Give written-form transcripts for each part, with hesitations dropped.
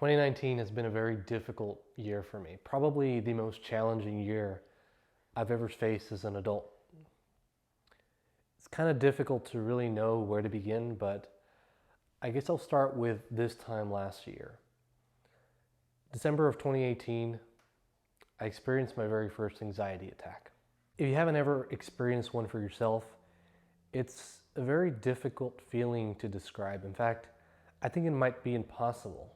2019 has been a very difficult year for me, probably the most challenging year I've ever faced as an adult. It's kind of difficult to really know where to begin, but I guess I'll start with this time last year. December of 2018, I experienced my very first anxiety attack. If you haven't ever experienced one for yourself, it's a very difficult feeling to describe. In fact, I think it might be impossible.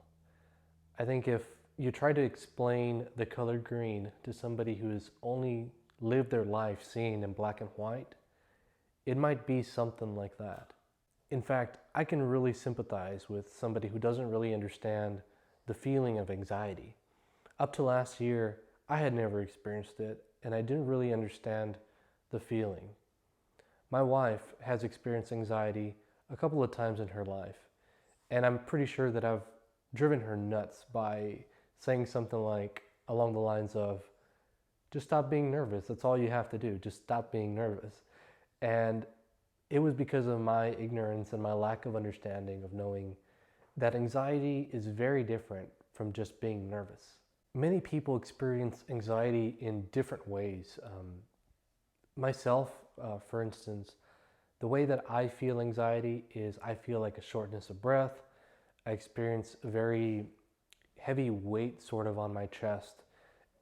I think if you try to explain the color green to somebody who has only lived their life seeing in black and white, it might be something like that. In fact, I can really sympathize with somebody who doesn't really understand the feeling of anxiety. Up to last year, I had never experienced it, and I didn't really understand the feeling. My wife has experienced anxiety a couple of times in her life, and I'm pretty sure that I've driven her nuts by saying something like along the lines of, just stop being nervous. That's all you have to do. Just stop being nervous. And it was because of my ignorance and my lack of understanding of knowing that anxiety is very different from just being nervous. Many people experience anxiety in different ways. Myself, for instance, the way that I feel anxiety is I feel like a shortness of breath. I experience a very heavy weight sort of on my chest,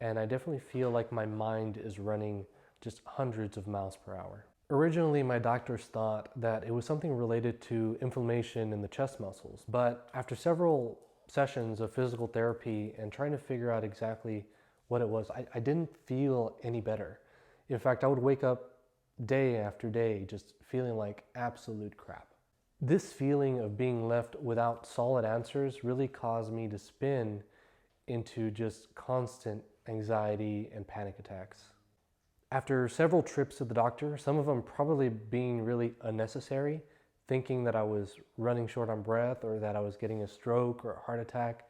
and I definitely feel like my mind is running just hundreds of miles per hour. Originally, my doctors thought that it was something related to inflammation in the chest muscles, but after several sessions of physical therapy and trying to figure out exactly what it was, I didn't feel any better. In fact, I would wake up day after day just feeling like absolute crap. This feeling of being left without solid answers really caused me to spin into just constant anxiety and panic attacks. After several trips to the doctor, some of them probably being really unnecessary, thinking that I was running short on breath or that I was getting a stroke or a heart attack,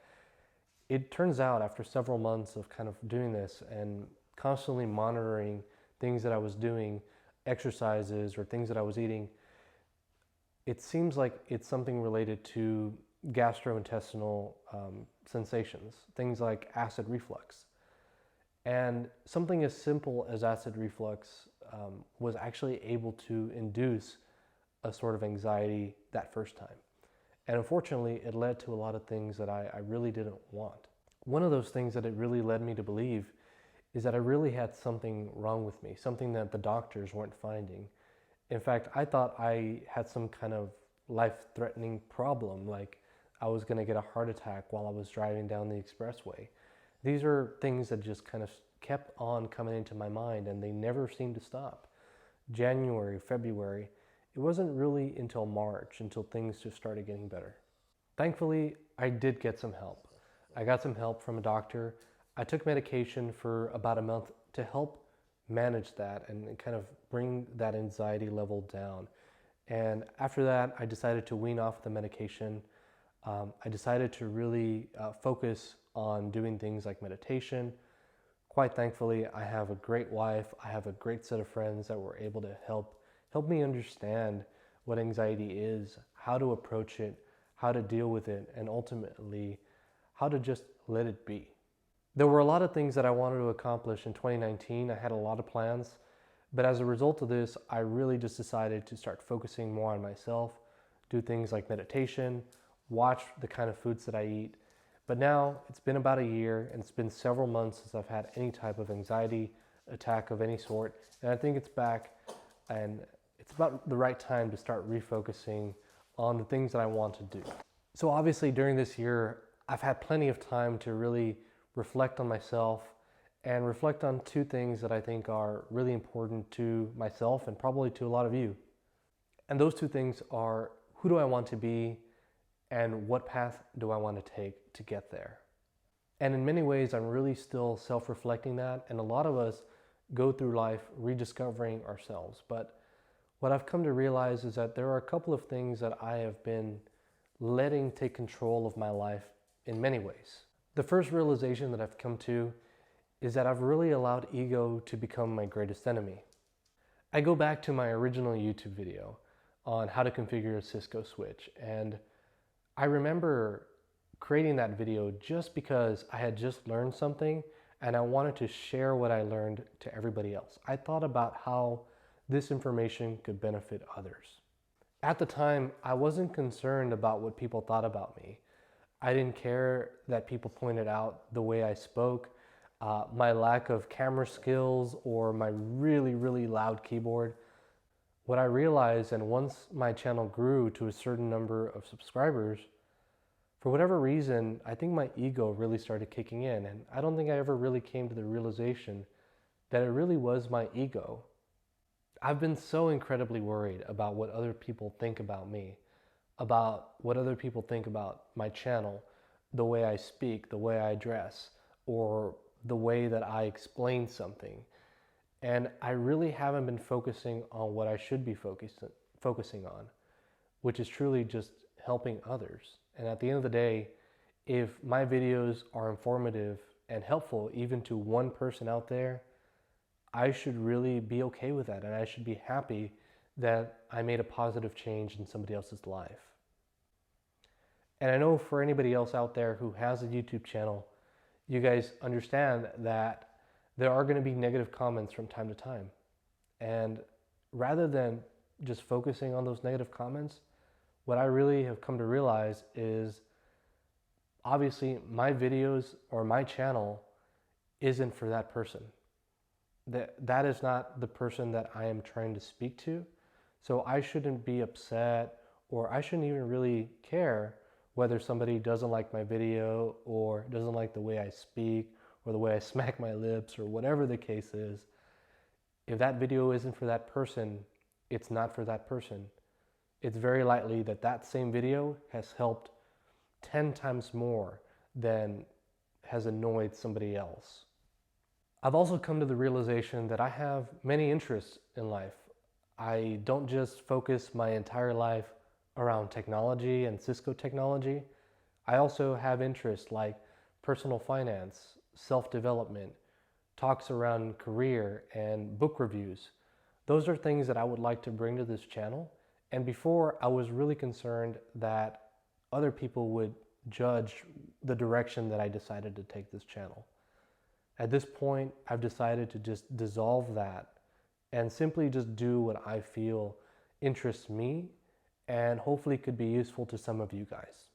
it turns out after several months of kind of doing this and constantly monitoring things that I was doing, exercises or things that I was eating, it seems like it's something related to gastrointestinal sensations, things like acid reflux. And something as simple as acid reflux was actually able to induce a sort of anxiety that first time. And unfortunately, it led to a lot of things that I really didn't want. One of those things that it really led me to believe is that I really had something wrong with me, something that the doctors weren't finding. In fact, I thought I had some kind of life-threatening problem, like I was going to get a heart attack while I was driving down the expressway. These are things that just kind of kept on coming into my mind, and they never seemed to stop. January, February, it wasn't really until March until things just started getting better. Thankfully, I did get some help. I got some help from a doctor. I took medication for about a month to help manage that and kind of bring that anxiety level down. And after that, I decided to wean off the medication. I decided to really focus on doing things like meditation. Quite thankfully, I have a great wife. I have a great set of friends that were able to help me understand what anxiety is, how to approach it, how to deal with it, and ultimately, how to just let it be. There were a lot of things that I wanted to accomplish in 2019. I had a lot of plans, but as a result of this, I really just decided to start focusing more on myself, do things like meditation, watch the kind of foods that I eat. But now it's been about a year and it's been several months since I've had any type of anxiety attack of any sort. And I think it's back, and it's about the right time to start refocusing on the things that I want to do. So obviously during this year, I've had plenty of time to really reflect on myself and reflect on two things that I think are really important to myself and probably to a lot of you. And those two things are, who do I want to be and what path do I want to take to get there? And in many ways, I'm really still self-reflecting that, and a lot of us go through life rediscovering ourselves. But what I've come to realize is that there are a couple of things that I have been letting take control of my life in many ways. The first realization that I've come to is that I've really allowed ego to become my greatest enemy. I go back to my original YouTube video on how to configure a Cisco switch, and I remember creating that video just because I had just learned something and I wanted to share what I learned to everybody else. I thought about how this information could benefit others. At the time, I wasn't concerned about what people thought about me. I didn't care that people pointed out the way I spoke, my lack of camera skills, or my really, really loud keyboard. What I realized, and once my channel grew to a certain number of subscribers, for whatever reason, I think my ego really started kicking in, and I don't think I ever really came to the realization that it really was my ego. I've been so incredibly worried about what other people think about me, about what other people think about my channel, the way I speak, the way I dress, or the way that I explain something. And I really haven't been focusing on what I should be focusing on, which is truly just helping others. And at the end of the day, if my videos are informative and helpful even to one person out there, I should really be okay with that, and I should be happy that I made a positive change in somebody else's life. And I know for anybody else out there who has a YouTube channel, you guys understand that there are going to be negative comments from time to time. And rather than just focusing on those negative comments, what I really have come to realize is obviously my videos or my channel isn't for that person. That is not the person that I am trying to speak to. So I shouldn't be upset, or I shouldn't even really care whether somebody doesn't like my video or doesn't like the way I speak or the way I smack my lips or whatever the case is. If that video isn't for that person, it's not for that person. It's very likely that that same video has helped 10 times more than has annoyed somebody else. I've also come to the realization that I have many interests in life. I don't just focus my entire life around technology and Cisco technology. I also have interests like personal finance, self-development, talks around career, and book reviews. Those are things that I would like to bring to this channel. And before, I was really concerned that other people would judge the direction that I decided to take this channel. At this point, I've decided to just dissolve that and simply just do what I feel interests me and hopefully could be useful to some of you guys.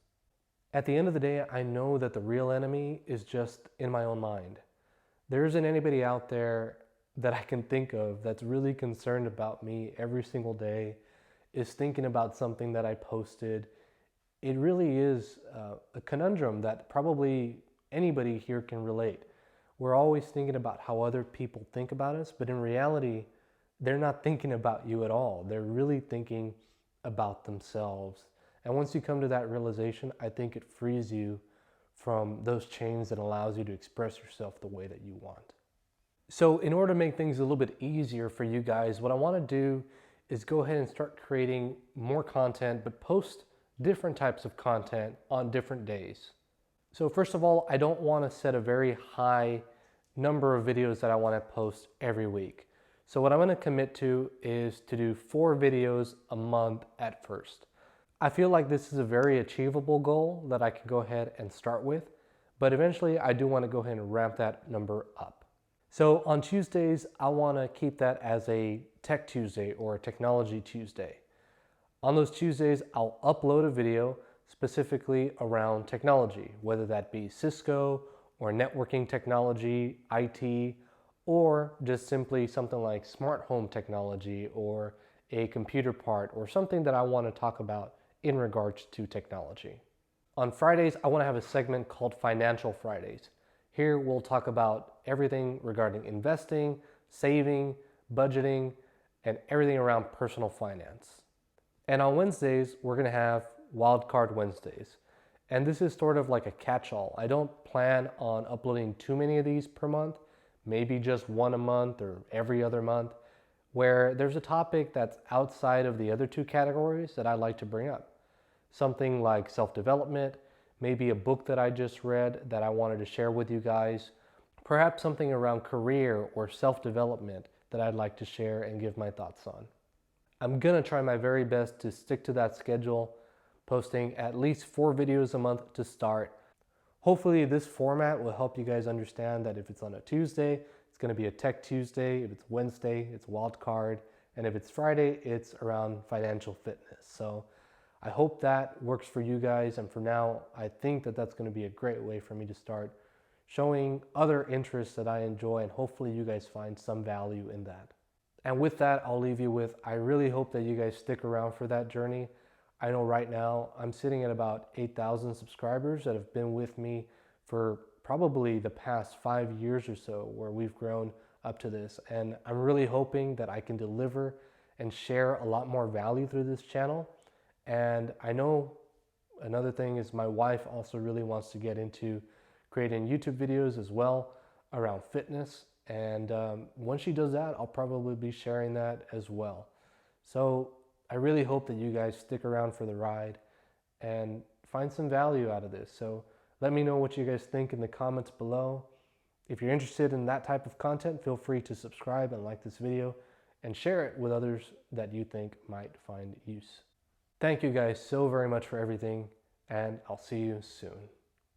At the end of the day, I know that the real enemy is just in my own mind. There isn't anybody out there that I can think of that's really concerned about me every single day, is thinking about something that I posted. It really is a conundrum that probably anybody here can relate. We're always thinking about how other people think about us, but in reality, they're not thinking about you at all. They're really thinking about themselves. And once you come to that realization, I think it frees you from those chains and allows you to express yourself the way that you want. So in order to make things a little bit easier for you guys, what I want to do is go ahead and start creating more content, but post different types of content on different days. So first of all, I don't want to set a very high number of videos that I want to post every week. So what I'm going to commit to is to do 4 videos a month at first. I feel like this is a very achievable goal that I can go ahead and start with, but eventually I do want to go ahead and ramp that number up. So on Tuesdays, I want to keep that as a Tech Tuesday or a Technology Tuesday. On those Tuesdays, I'll upload a video specifically around technology, whether that be Cisco or networking technology, IT, or just simply something like smart home technology or a computer part or something that I want to talk about in regards to technology. On Fridays, I want to have a segment called Financial Fridays. Here we'll talk about everything regarding investing, saving, budgeting, and everything around personal finance. And on Wednesdays, we're going to have Wildcard Wednesdays. And this is sort of like a catch-all. I don't plan on uploading too many of these per month, maybe just one a month or every other month, where there's a topic that's outside of the other 2 categories that I'd like to bring up. Something like self-development, maybe a book that I just read that I wanted to share with you guys, perhaps something around career or self-development that I'd like to share and give my thoughts on. I'm gonna try my very best to stick to that schedule. posting at least 4 videos a month to start. Hopefully this format will help you guys understand that if it's on a Tuesday, it's going to be a Tech Tuesday. If it's Wednesday, it's Wildcard. And if it's Friday, it's around financial fitness. So I hope that works for you guys. And for now, I think that that's going to be a great way for me to start showing other interests that I enjoy, and hopefully you guys find some value in that. And with that, I'll leave you with, I really hope that you guys stick around for that journey. I know right now I'm sitting at about 8,000 subscribers that have been with me for probably the past 5 years or so, where we've grown up to this. And I'm really hoping that I can deliver and share a lot more value through this channel. And I know another thing is my wife also really wants to get into creating YouTube videos as well around fitness. And once she does that, I'll probably be sharing that as well. So I really hope that you guys stick around for the ride and find some value out of this. So let me know what you guys think in the comments below. If you're interested in that type of content, feel free to subscribe and like this video and share it with others that you think might find use. Thank you guys so very much for everything, and I'll see you soon.